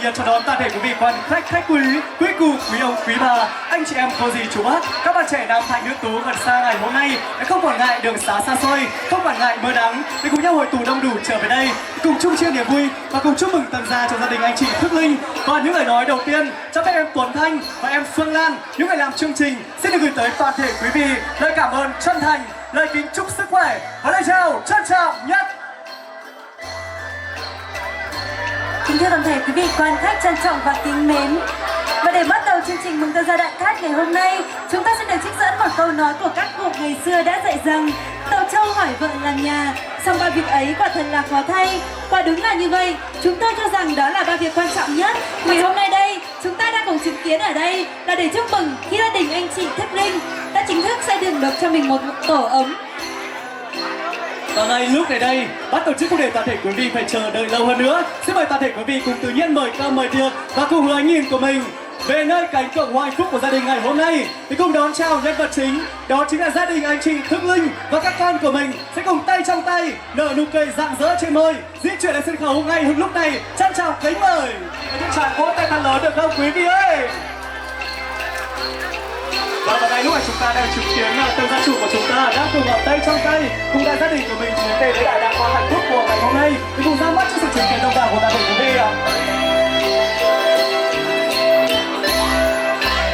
nhiệt chào đón toàn thể quý vị quan khách quý cụ, quý ông, quý bà, anh chị em, cô dì, chú bác, các bạn trẻ nam thanh nữ tú gần xa ngày hôm nay không quản ngại đường xá xa xôi, không quản ngại mưa nắng, để cùng nhau hội tụ đông đủ trở về đây, cùng chung chia niềm vui và cùng chúc mừng tân gia cho gia đình anh chị Thức Linh. Và những lời nói đầu tiên cho phép em Tuấn Thanh và em Phương Lan, những người làm chương trình, xin được gửi tới toàn thể quý vị lời cảm ơn chân thành, lời kính chúc sức khỏe và lời chào trân trọng nhất. Kính thưa toàn thể quý vị quan khách trân trọng và kính mến. Và để bắt đầu chương trình mừng tân gia đại cát ngày hôm nay, chúng ta sẽ được trích dẫn một câu nói của các cụ ngày xưa đã dạy rằng: tàu trâu hỏi vợ làm nhà, song ba việc ấy quả thật là khó thay. Quả đúng là như vậy, chúng tôi cho rằng đó là ba việc quan trọng nhất. Ngày hôm nay đây, chúng ta đang cùng chứng kiến ở đây là để chúc mừng khi gia đình anh chị Thức Linh đã chính thức xây dựng được cho mình một tổ ấm. Và ngay lúc này đây, bắt tổ chức không để toàn thể quý vị phải chờ đợi lâu hơn nữa. Xin mời toàn thể quý vị cùng tự nhiên mời cơm mời tiệc và cùng hướng ánh nhìn của mình về nơi cánh cửa hoa hạnh phúc của gia đình ngày hôm nay. Thì cùng đón chào nhân vật chính, đó chính là gia đình anh chị Thức Linh và các con của mình sẽ cùng tay trong tay nở nụ cười rạng rỡ trên môi di chuyển lên sân khấu ngay lúc này. Trân trọng kính mời. Những tràng vỗ tay thật lớn được không quý vị ơi? Và ngay lúc này chúng ta đang chứng kiến tân gia chủ của chúng ta đang cùng hợp tay trong tay cùng đại gia đình của mình đến đây lấy đại đàng hoa hạnh phúc của ngày hôm nay để cùng ra mắt cho sự chứng kiến đông đảo của toàn thể quý vị ạ.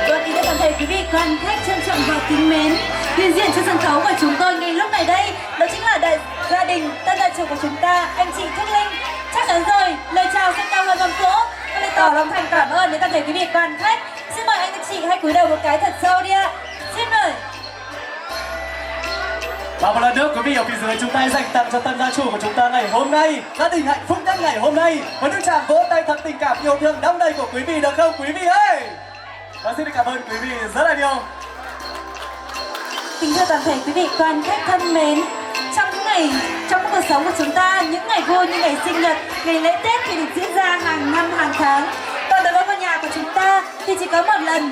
Vâng, kính thưa toàn thể quý vị quan khách trân trọng và kính mến, hiện diện trên sân khấu của chúng tôi ngay lúc này đây đó chính là đại gia đình tân gia chủ của chúng ta, anh chị Thức Linh. Chắc chắn rồi, lời chào sẽ cao hơn vòng cỗ. Tôi lại tỏ lòng thành cảm ơn đến toàn thể quý vị quan khách. Xin mời anh chị hãy cúi đầu một cái thật sâu đi ạ. Xin mời. Và một lần nữa quý vị ở phía dưới chúng ta dành tặng cho tân gia chủ của chúng ta ngày hôm nay, gia đình hạnh phúc nhất ngày hôm nay, với những tràng vỗ tay thật tình cảm yêu thương đong đầy của quý vị được không quý vị ơi? Và xin cảm ơn quý vị rất là nhiều. Kính thưa toàn thể quý vị quan khách thân mến, trong cuộc sống của chúng ta, những ngày vui như ngày sinh nhật, ngày lễ Tết thì được diễn ra hàng năm hàng tháng. Còn đối với ngôi nhà của chúng ta thì chỉ có một lần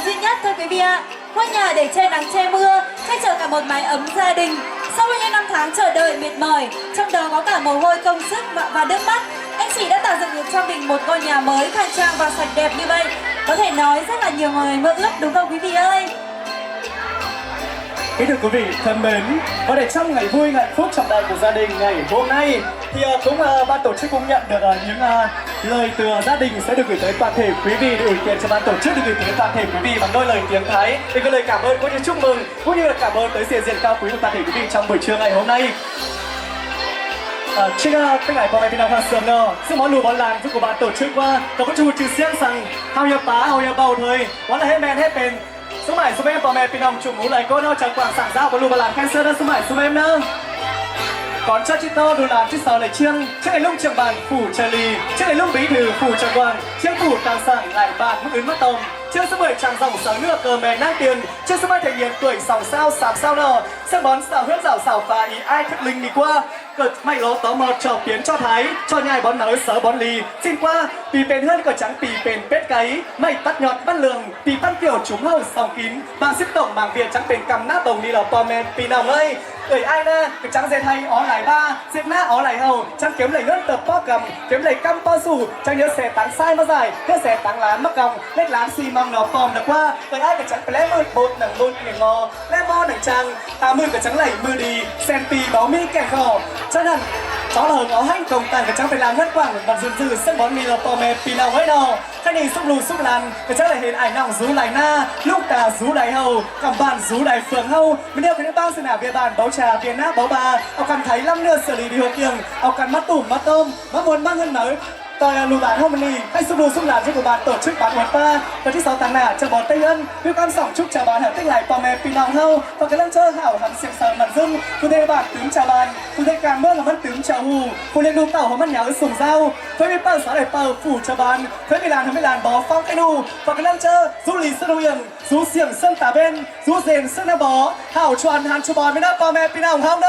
duy nhất thôi quý vị ạ. Ngôi nhà để che nắng che mưa, che chở cả một mái ấm gia đình. Sau bao nhiêu năm tháng chờ đợi mệt mỏi, trong đó có cả mồ hôi công sức và nước mắt, anh chị đã tạo dựng được cho mình một ngôi nhà mới khang trang và sạch đẹp như vậy. Có thể nói rất là nhiều người mơ ước đúng không quý vị ơi? Kính thưa quý vị thân mến, và để trong ngày vui hạnh phúc trọng đại của gia đình ngày hôm nay thì cũng ban tổ chức cũng nhận được những lời từ gia đình sẽ được gửi tới toàn thể quý vị, để ủy quyền cho ban tổ chức được gửi tới toàn thể quý vị bằng đôi lời tiếng Thái để có lời cảm ơn cũng như chúc mừng cũng như là cảm ơn tới diện cao quý của toàn thể quý vị trong buổi trưa ngày hôm nay. Trên tất cả mọi người sớm nọ, sự món lùa bón làng của ban tổ chức qua có chủ trừ xiên rằng hào nhập bá hào nhập bầu thời quán là hết men hết bền. Số mãi số em mẹ pin ông chụp mũ lại cô nó chẳng quảng sảng giao của lùa bón làng cancer đó số mãi số em nữa. Còn cho chị to đồ làm chiếc sào lại chiêng, chiếc này lúc trường bàn phủ trời lì, chiếc này lúc bí thư phủ trời quang, chiếc phủ càng sảng lại bàn mức ứng mất tông. Chiếc số 10 tràng dòng sáng nước cờ mè nang tiền, chiếc số 3 thể hiện tuổi sòng sao sạc sao nọ, sân bón xào huyết rào xào phá ý ai Thức Linh đi qua, cợt mày ló tó mọt trò kiến cho thái, cho nhai bón nở sớ bón lì, xin qua, pì bền hơn có trắng pì bền pết gáy, mày tắt nhọt bắt lường, pì bắt kiểu trúng hầu sòng kín, bằng xếp tổng bằng việt trắng bền cầm nát tổng đi là pò men pì nào ơi. Ơi ai nè, cái trắng dệt hay ó lại ba, dệt nát ó lại hầu, trắng kiếm lấy ngất tập po cầm, kiếm lấy căm po sủ, trắng nhớ xẻ tán sai mà dài, nhớ xẻ tán lá mắc còng, lết lán xi măng nó pòm được qua, ơi ai cái trắng phải lẽ mưa bột nằng bột nằng ngò, lẽ mo nằng trăng, mưa cái trắng lẩy mưa đi, sen pì báo mi kẻ khò, cho rằng chó là hờn áo hanh còng tàn cái trắng phải làm ngất quảng, bằng dừng dừ sân bón mì là pò mè pì nào ấy nào, cái này xúc lù xúc làn, cái trắng lại hình ảnh nòng rú lại na, lúc tà rú đại hầu, cầm bàn rú đại phường hầu, mình đeo cái bao xin nào về bàn báo trà viên nát báo bà, ao cần thấy lắm nữa xử lý đi hộp kiềng, ao cần mắt tủm mắt tôm, mắt muốn mang hơn nở. Tôi là lù bản hôm nay, hãy xúc lù xúc làn cho của bạn tổ chức bán quán ba và thứ 6 tháng nạ cho bò Tây Ân, yêu con sỏng chúc chào bạn hãy tích lại pò mè pì nòng hâu và cái lăng chơ hảo hẳn xiềng sờ mặn dưng, cô thê bạn tướng chào bàn, cô thê càng mơ là mất tướng chào hù, cô lên đu tàu họ mất nháo sùng dao, thuê bị bờ xóa để bờ phủ chào bàn, thuê bị làn bó phong cái đu và cái lăng chơ du lì sơn huyền, du xiềng sơn tả bên, du rền sơn na bó, hảo tròn hàn cho bò mới đã pò mè pì nòng hông đó.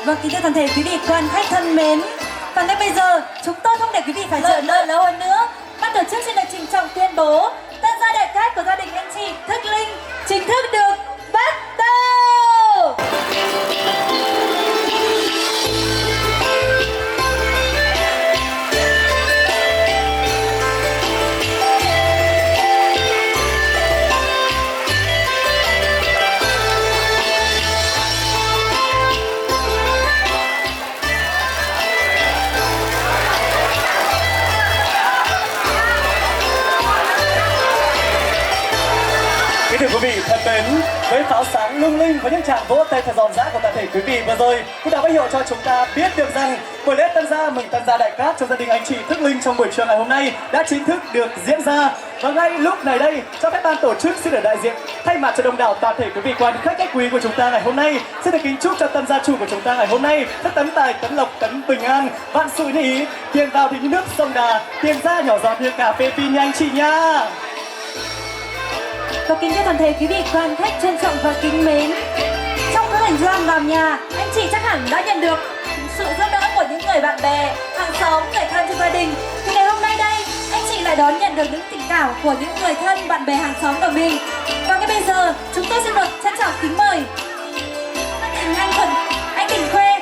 Vâng, kính thưa toàn thể quý vị quan khách thân mến, và ngay bây giờ chúng tôi không để quý vị phải chờ đợi lâu hơn nữa, ban tổ chức xin được trịnh trọng tuyên bố tân gia đại cát của gia đình anh chị Thức Linh chính thức được bắt đầu. mến, với pháo sáng lung linh và những tràng vỗ tay thật giòn giã của toàn thể quý vị vừa rồi cũng đã báo hiệu cho chúng ta biết được rằng buổi lễ tân gia mừng tân gia đại cát trong gia đình anh chị Thức Linh trong buổi trưa ngày hôm nay đã chính thức được diễn ra. Và ngay lúc này đây, cho phép ban tổ chức xin được đại diện thay mặt cho đông đảo toàn thể quý vị quan khách quý của chúng ta ngày hôm nay xin được kính chúc cho tân gia chủ của chúng ta ngày hôm nay rất tấn tài, tấn lộc, tấn bình an, vạn sự như ý, tiền vào thì như nước sông Đà, tiền ra nhỏ giọt như cà phê phi nha anh chị nha. Và kính thưa toàn thể quý vị quan khách trân trọng và kính mến, trong các hành lang làm nhà, anh chị chắc hẳn đã nhận được sự giúp đỡ của những người bạn bè, hàng xóm, người thân trong gia đình. Thì ngày hôm nay đây, anh chị lại đón nhận được những tình cảm của những người thân, bạn bè, hàng xóm của mình. Và ngay bây giờ, chúng tôi xin được trân trọng kính mời gia đình anh Thuận, anh Đình Khuê,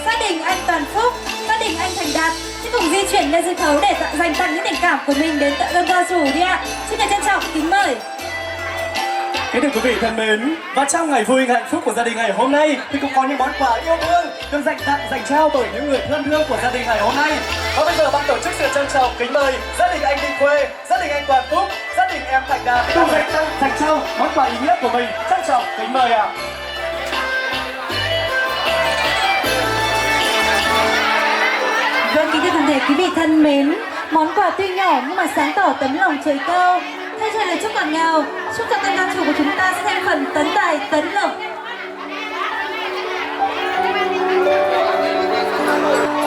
gia đình anh Toàn Phúc, gia đình anh Thành Đạt sẽ cùng di chuyển lên sân khấu để dành tặng những tình cảm của mình đến tận đơn gia chủ đi ạ. Xin được trân trọng kính mời. Kính thưa quý vị thân mến, và trong ngày vui hạnh phúc của gia đình ngày hôm nay thì cũng có những món quà yêu thương được dành tặng, dành trao bởi những người thân thương của gia đình ngày hôm nay. Và bây giờ ban tổ chức xin trân trọng kính mời gia đình anh Đình Khuê, gia đình anh Toàn Phúc, gia đình em Thành Đạt cùng dành trao món quà ý nghĩa của mình. Trân trọng kính mời ạ. Vâng, kính thưa toàn thể quý vị thân mến, món quà tuy nhỏ nhưng mà sáng tỏ tấm lòng trời cao. Thay cho lời chúc ngọt ngào, chúc cho tân gia chủ của chúng ta sẽ thêm phần tấn tài, tấn lộc.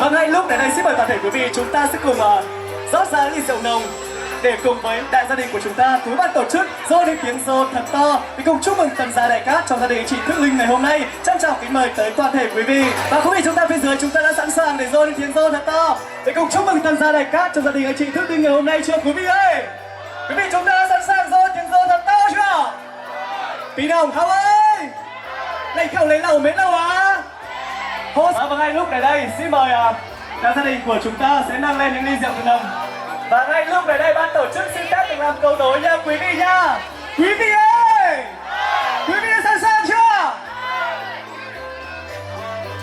Và ngay lúc này đây xin mời toàn thể quý vị chúng ta sẽ cùng rót ra ly rượu nồng để cùng với đại gia đình của chúng ta, cùng ban tổ chức dô lên tiếng rô thật to để cùng chúc mừng tân gia đại cát trong gia đình chị Thức Linh ngày hôm nay. Trân trọng kính mời tới toàn thể quý vị và quý vị chúng ta phía dưới chúng ta đã sẵn sàng để dô lên tiếng rô thật to để cùng chúc mừng tân gia đại cát trong gia đình anh chị Thức Linh ngày hôm nay chưa quý vị ơi? Quý vị chúng ta đã sẵn sàng rô tiếng rô thật to chưa? Tí đồng không ơi? Lấy khẩu lấy lẩu mến đâu á? Và ngay lúc này đây xin mời đại gia đình của chúng ta sẽ nâng lên những ly rượu nồng. Và ngay lúc này đây ban tổ chức xin phép được làm cầu nối nha quý vị nha. Quý vị ơi, quý vị đã sẵn sàng chưa?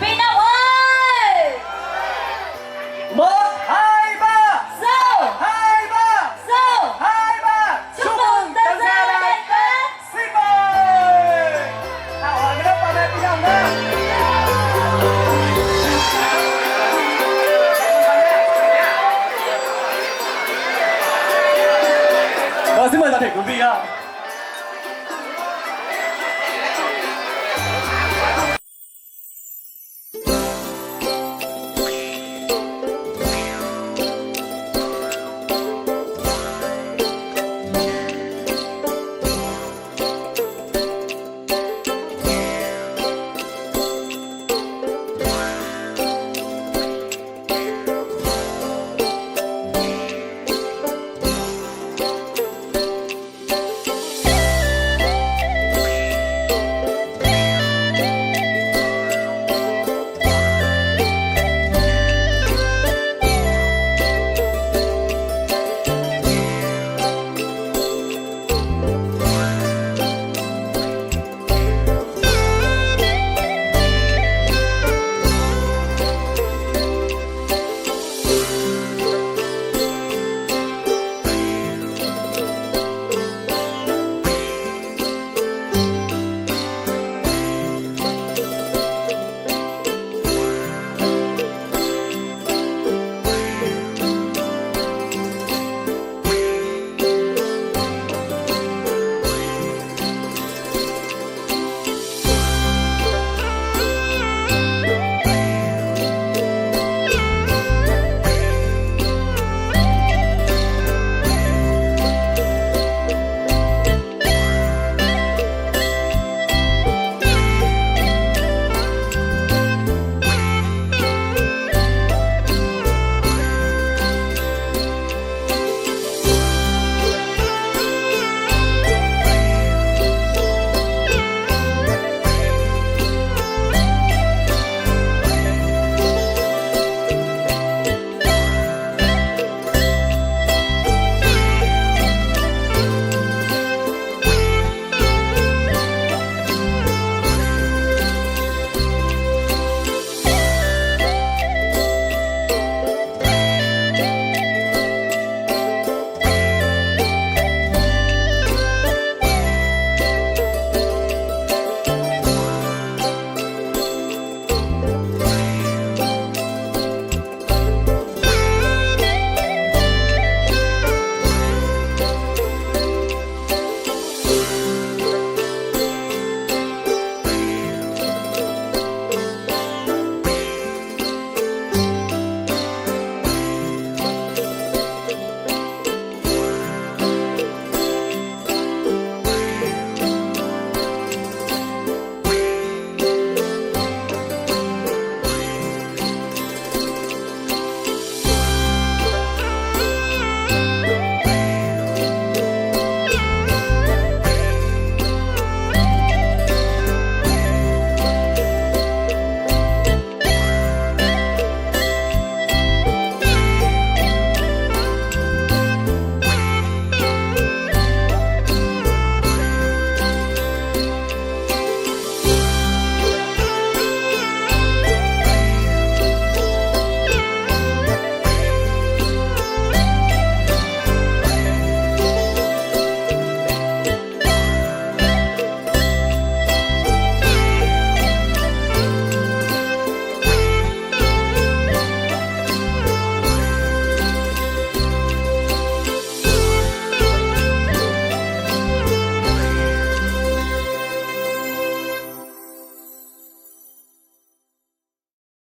Vị nào ơi? 1, 2, 3. Dâu! 2, 3. Dâu! 2, 3. Chúc mừng tân gia đại cát! Xin mời. Hảo hỏi với đất bà mẹ Phi Đồng nha. Xin mời toàn thể quý vị ạ.